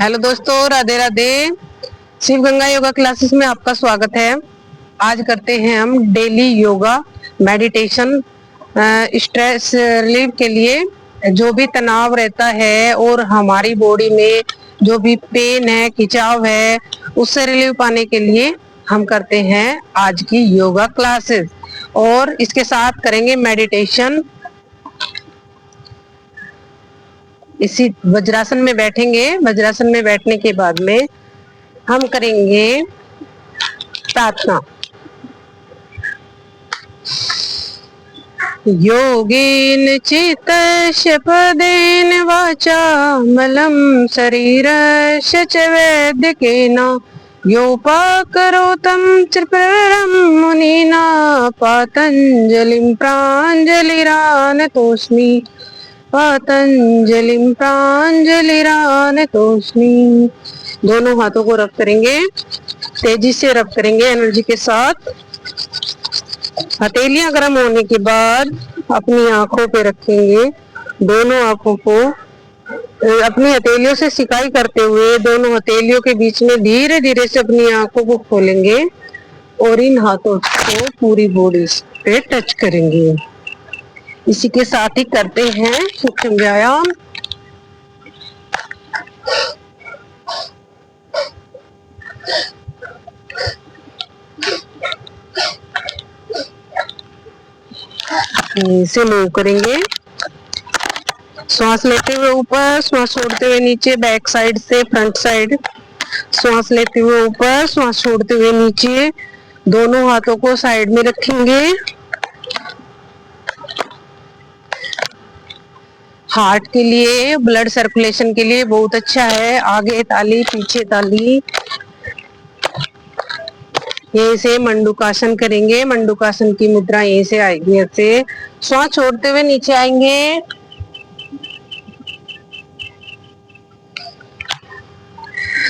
Hello दोस्तों, Radhe Radhe. Shiv Ganga yoga classes में आपका स्वागत है। आज करते हैं हम daily yoga meditation. Stress relief के लिए जो भी तनाव रहता है और हमारी बॉडी में जो भी पेन है, खिंचाव है, उससे रिलीफ पाने के लिए हम करते हैं आज की योगा क्लासेस। और इसके साथ करेंगे मेडिटेशन। इसी वज्रासन में बैठेंगे। वज्रासन में बैठने के बाद में हम करेंगे प्रार्थना। योगेन चित्तस्य पदेन वाचा मलं शरीरस्य च वैद्यकेन योपाकरोतं त्रिपुरं मुनिना पातञ्जलिं प्राञ्जलिरानतोऽस्मि। पातंजलिं प्राञ्जलिरानतोऽस्मि। दोनों हाथों को रब करेंगे, तेजी से रब करेंगे एनर्जी के साथ। हथेलियां गर्म होने के बाद अपनी आंखों पे रखेंगे। दोनों आंखों को अपनी हथेलियों से सिकाई करते हुए दोनों हथेलियों के बीच में धीरे धीरे से अपनी आंखों को खोलेंगे और इन हाथों को पूरी बॉडी पे टच करेंगे। इसी के साथ ही करते हैं सूक्ष्म व्यायाम। इसे मूव करेंगे। श्वास लेते हुए ऊपर, श्वास छोड़ते हुए नीचे, बैक साइड से फ्रंट साइड। श्वास लेते हुए ऊपर, श्वास छोड़ते हुए नीचे। दोनों हाथों को साइड में रखेंगे। हार्ट के लिए, ब्लड सर्कुलेशन के लिए बहुत अच्छा है। आगे ताली, पीछे ताली। यहीं से मंडूकासन करेंगे। मंडूकासन की मुद्रा यहीं से आएगी। ऐसे श्वास छोड़ते हुए नीचे आएंगे।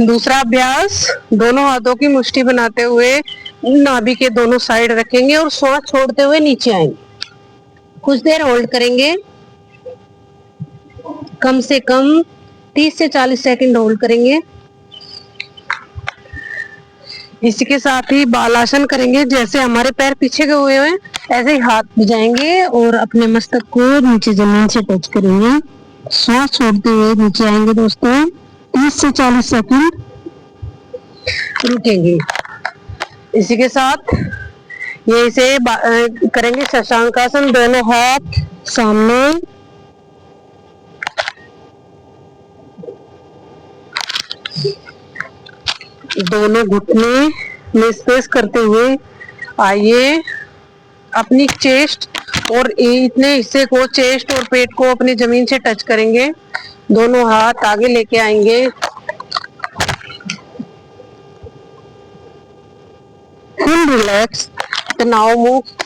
दूसरा अभ्यास, दोनों हाथों की मुट्ठी बनाते हुए नाभि के दोनों साइड रखेंगे और श्वास छोड़ते हुए नीचे आएंगे। कुछ देर होल्ड करेंगे, कम से कम 30 से 40 सेकंड होल्ड करेंगे। इसके साथ ही बालासन करेंगे। जैसे हमारे पैर पीछे के हुए हैं ऐसे ही हाथ भिजाएंगे और अपने मस्तक को नीचे जमीन से टच करेंगे। श्वास छोड़ते हुए नीचे आएंगे दोस्तों। 30 से 40 सेकंड रुकेंगे। इसी के साथ ये से करेंगे शशांकासन। दोनों हाथ सामने, दोनों घुटने में स्पेस करते हुए आइए अपनी चेस्ट और इतने हिस्से को, चेस्ट और पेट को अपनी जमीन से टच करेंगे। दोनों हाथ आगे लेके आएंगे। फुल रिलैक्स, तनाव मुक्त,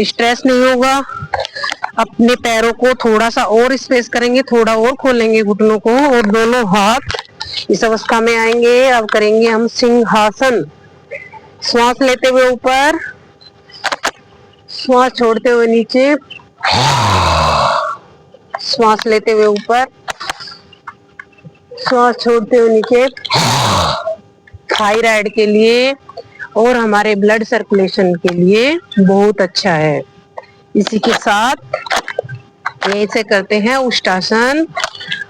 स्ट्रेस नहीं होगा। अपने पैरों को थोड़ा सा और स्पेस करेंगे, थोड़ा और खोलेंगे घुटनों को और दोनों हाथ इस अवस्था में आएंगे। अब करेंगे हम सिंहासन। श्वास लेते हुए ऊपर, श्वास छोड़ते हुए नीचे। श्वास लेते हुए ऊपर, श्वास छोड़ते हुए नीचे। थायराइड के लिए और हमारे ब्लड सर्कुलेशन के लिए बहुत अच्छा है। इसी के साथ ऐसे करते हैं उष्टासन।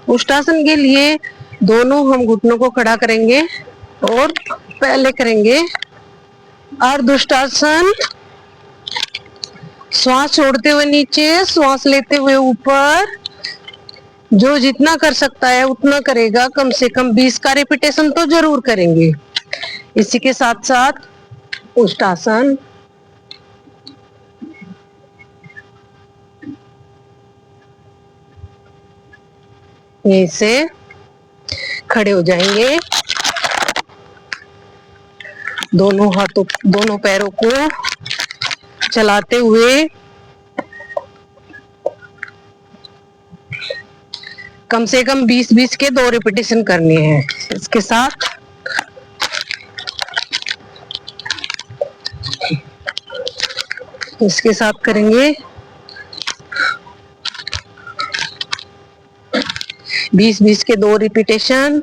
उष्टासन के लिए दोनों हम घुटनों को खड़ा करेंगे और पहले करेंगे अर्धउष्टासन। श्वास छोड़ते हुए नीचे, श्वास लेते हुए ऊपर। जो जितना कर सकता है उतना करेगा। कम से कम 20 का रिपीटेशन तो जरूर करेंगे। इसी के साथ साथ उष्टासन। ऐसे खड़े हो जाएंगे। दोनों हाथों, दोनों पैरों को चलाते हुए कम से कम 20-20 के 2 रिपीटेशन करनी है। इसके साथ करेंगे। 20-20 के 2 रिपीटेशन,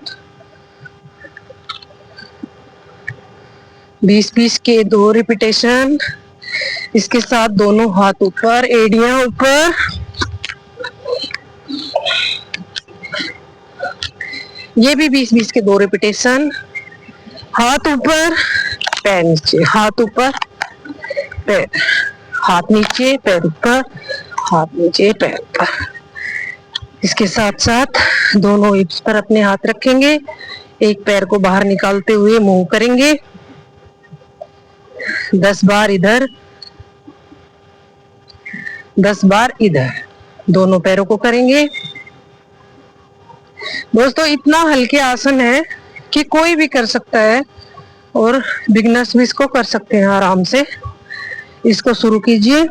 20-20 के 2 रिपीटेशन। इसके साथ दोनों हाथ ऊपर, एड़ियां ऊपर। ये भी 20-20 के 2 रिपीटेशन, हाथ ऊपर, पैर नीचे, हाथ ऊपर, पैर, हाथ नीचे, पैर ऊपर, हाथ नीचे, पैर ऊपर। इसके साथ साथ दोनों हिप्स पर अपने हाथ रखेंगे, एक पैर को बाहर निकालते हुए मूव करेंगे। 10 बार इधर, 10 बार इधर, दोनों पैरों को करेंगे। दोस्तों इतना हल्के आसन है कि कोई भी कर सकता है और बिगनर्स भी इसको कर सकते हैं आराम से। इसको शुरू कीजिए।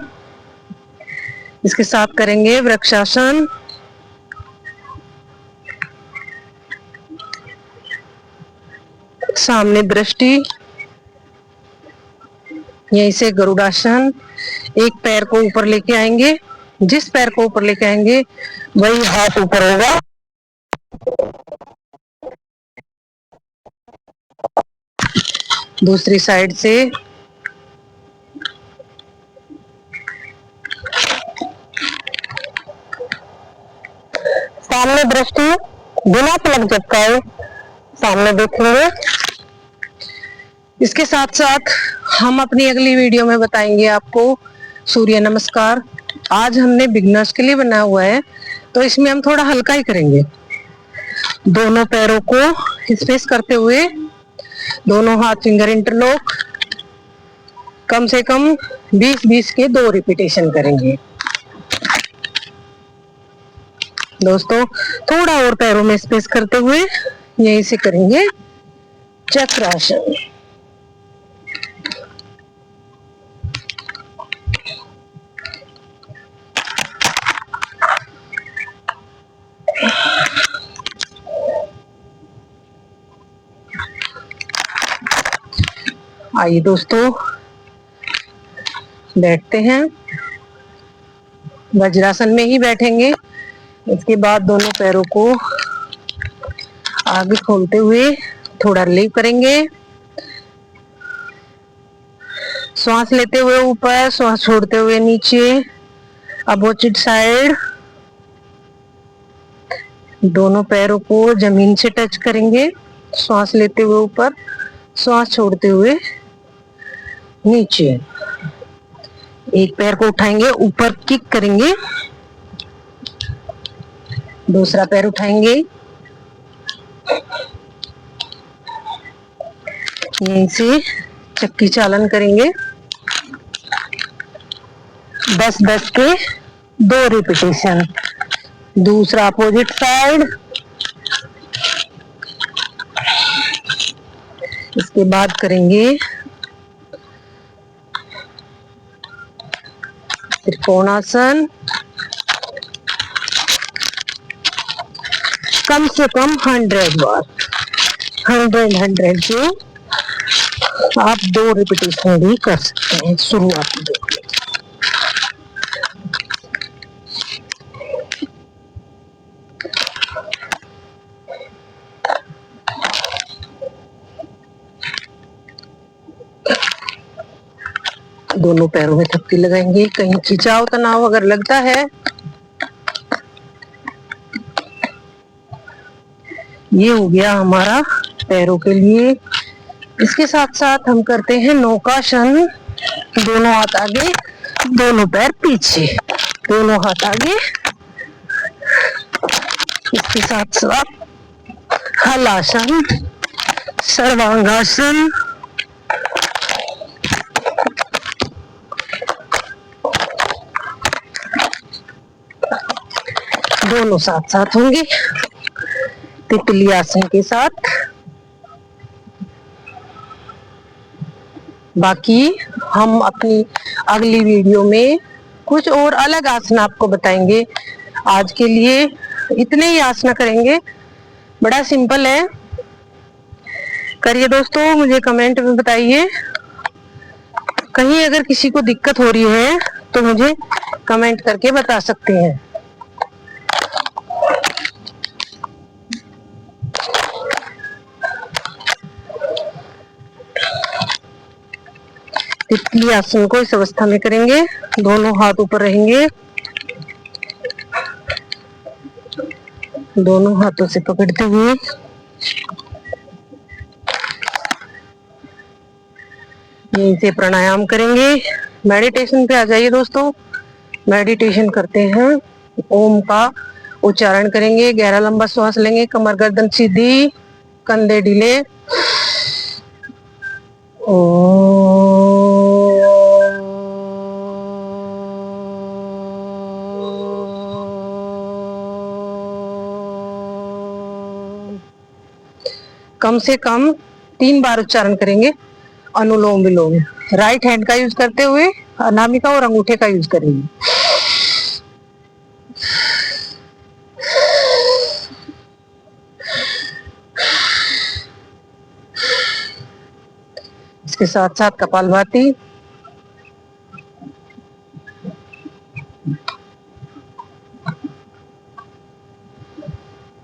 इसके साथ करेंगे वृक्षासन, सामने दृष्टि, यहीं से गरुड़ासन। एक पैर को ऊपर लेके आएंगे, जिस पैर को ऊपर लेके आएंगे वही हाथ ऊपर होगा। दूसरी साइड से सामने दृष्टि, बिना पलक झपकाए सामने देखेंगे। इसके साथ साथ हम अपनी अगली वीडियो में बताएंगे आपको सूर्य नमस्कार। आज हमने बिगनर्स के लिए बनाया हुआ है, तो इसमें हम थोड़ा हल्का ही करेंगे। दोनों पैरों को स्पेस करते हुए, दोनों हाथ फिंगर इंटरलॉक, कम से कम 20-20 के 2 रिपीटेशन करेंगे। दोस्तों थोड़ा और पैरों में स्पेस करते हुए यहीं से करेंगे चक्रासन। आइए दोस्तों बैठते हैं, वज्रासन में ही बैठेंगे। इसके बाद दोनों पैरों को आगे खोलते हुए थोड़ा रिलीव करेंगे। श्वास लेते हुए ऊपर, श्वास छोड़ते हुए नीचे, अपोजिट साइड। दोनों पैरों को जमीन से टच करेंगे, श्वास लेते हुए ऊपर, श्वास छोड़ते हुए नीचे। एक पैर को उठाएंगे, ऊपर किक करेंगे, दूसरा पैर उठाएंगे, यहीं से चक्की चालन करेंगे। 10-10 के 2 रिपीटेशन। दूसरा अपोजिट साइड। इसके बाद करेंगे त्रिकोणासन, कम से कम 100 बार, 100 के आप 2 रिपीटेशन भी कर सकते हैं शुरुआत में। दोनों पैरों में थपकी लगाएंगे, कहीं खिंचाव तनाव अगर लगता है। ये हो गया हमारा पैरों के लिए। इसके साथ साथ हम करते हैं नौकासन। दोनों हाथ आगे, दोनों पैर पीछे, दोनों हाथ आगे। इसके साथ साथ हलासन, सर्वांगासन, दोनों साथ साथ होंगे तितली आसन के साथ। बाकी हम अपनी अगली वीडियो में कुछ और अलग आसन आपको बताएंगे। आज के लिए इतने ही आसन करेंगे, बड़ा सिंपल है। करिए दोस्तों, मुझे कमेंट में बताइए। कहीं अगर किसी को दिक्कत हो रही है तो मुझे कमेंट करके बता सकते हैं। शीतली आसन को इस अवस्था में करेंगे। दोनों हाथ ऊपर रहेंगे, दोनों हाथों से पकड़ते हुए यहीं से प्राणायाम करेंगे। मेडिटेशन पे आ जाइए दोस्तों। मेडिटेशन करते हैं। ओम का उच्चारण करेंगे, गहरा लंबा श्वास लेंगे, कमर गर्दन सीधी, कंधे ढीले। कम से कम 3 बार उच्चारण करेंगे। अनुलोम विलोम राइट हैंड का यूज करते हुए अनामिका और अंगूठे का यूज करेंगे। इसके साथ साथ कपालभाति,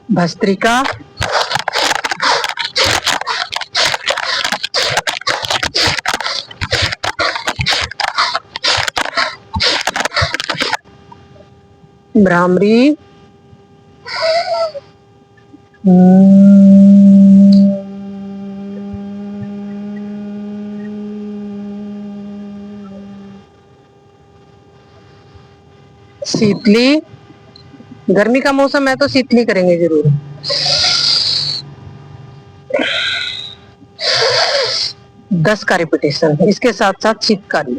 भस्त्रिका, भ्रामरी, शीतली। गर्मी का मौसम है तो शीतली करेंगे जरूर। 10 का रिपीटेशन। इसके साथ साथ शीतकारी।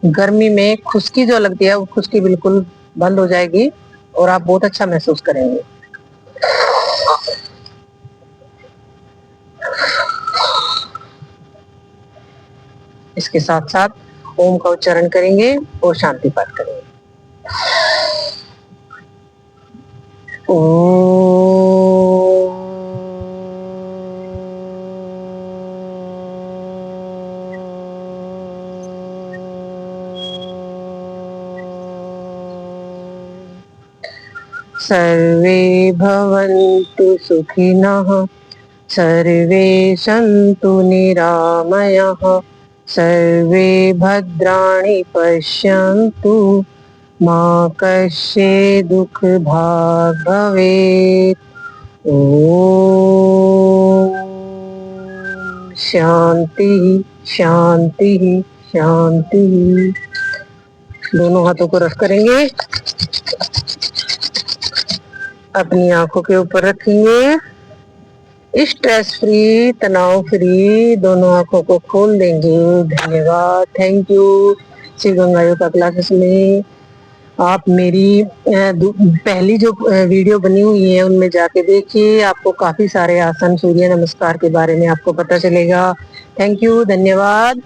गर्मी में खुश्की जो लगती है वो खुश्की बिल्कुल बंद हो जाएगी और आप बहुत अच्छा महसूस करेंगे। इसके साथ साथ ओम का उच्चारण करेंगे और शांति पाठ करेंगे। सर्वे भवन्तु सुखिनः, सर्वे सन्तु निरामयः, सर्वे भद्राणि पश्यन्तु, मा कश्चित् दुःखभाग् भवेत्। ओम शांति शांति शांति। दोनों हाथों को रख करेंगे, अपनी आंखों के ऊपर रखेंगे, स्ट्रेस फ्री, तनाव फ्री दोनों आंखों को खोल देंगे। धन्यवाद, thank you. Shiv Ganga yoga classes में आप मेरी पहली जो वीडियो बनी हुई है उनमें जाके देखिए, आपको काफी सारे आसन, सूर्य नमस्कार के बारे में आपको पता चलेगा। थैंक यू, धन्यवाद।